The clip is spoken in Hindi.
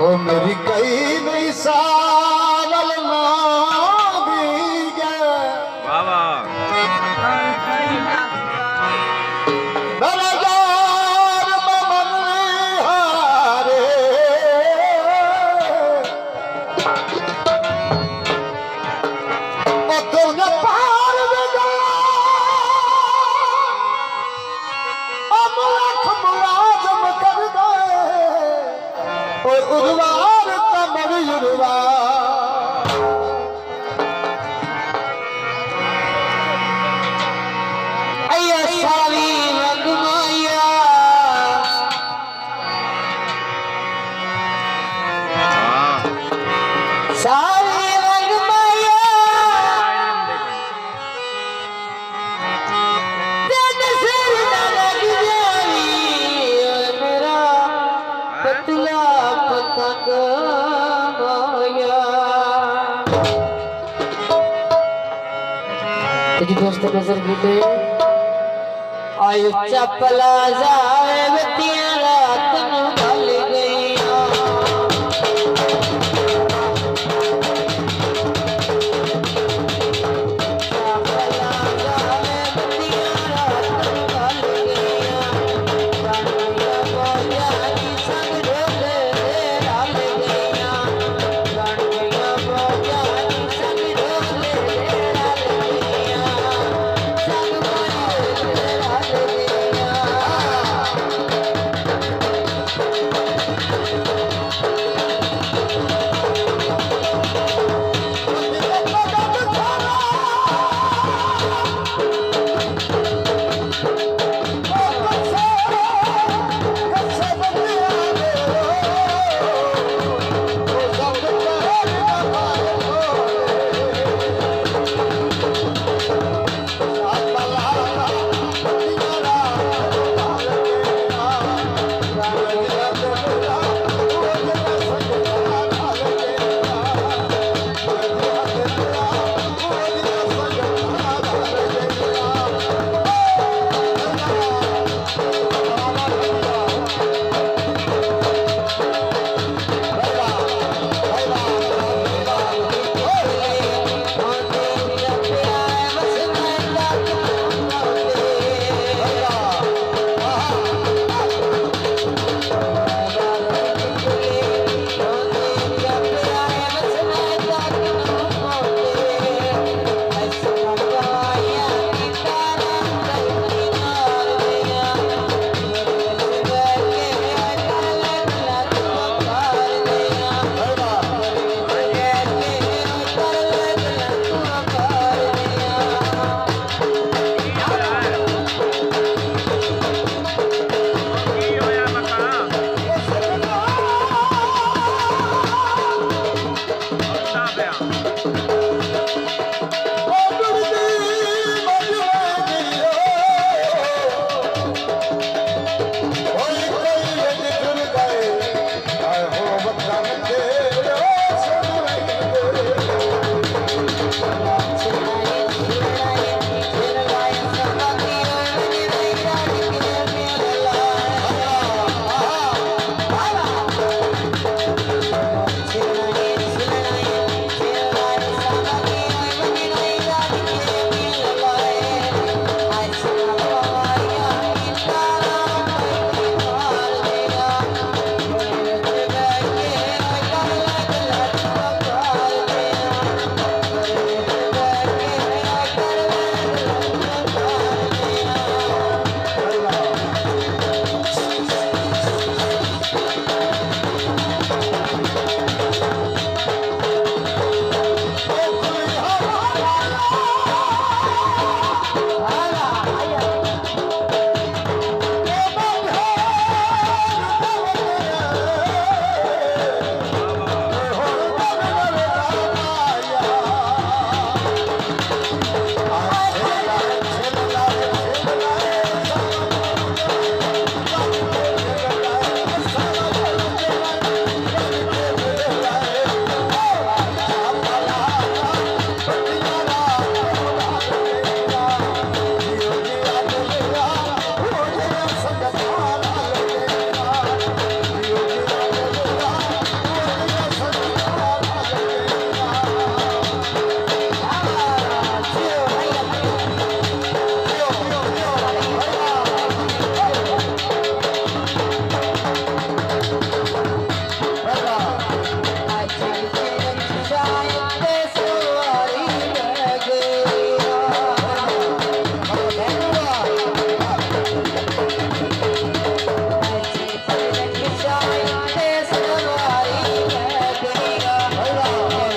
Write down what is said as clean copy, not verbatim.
ओ मेरी कई नहीं सावल ना भी गए दरजार बमन हारे ओ तुमने पार में गया अमलख मुलाजम कर गए ओ उर्वार कमर उर्वार अय्या सारी रगमाया सारी रगमाया तेन सिर न लग जाई मेरा पतला पतंग माया तेरी दोस्त नजर गिले आयु चपला जाए बतिया रात न ढल गईया चपला जाए बतिया रात न ढल गईया गणिया बोजानी संग ढोले ढल गईया गणिया बोजानी संग ढोले ढल गईया संग बोले ढल गईया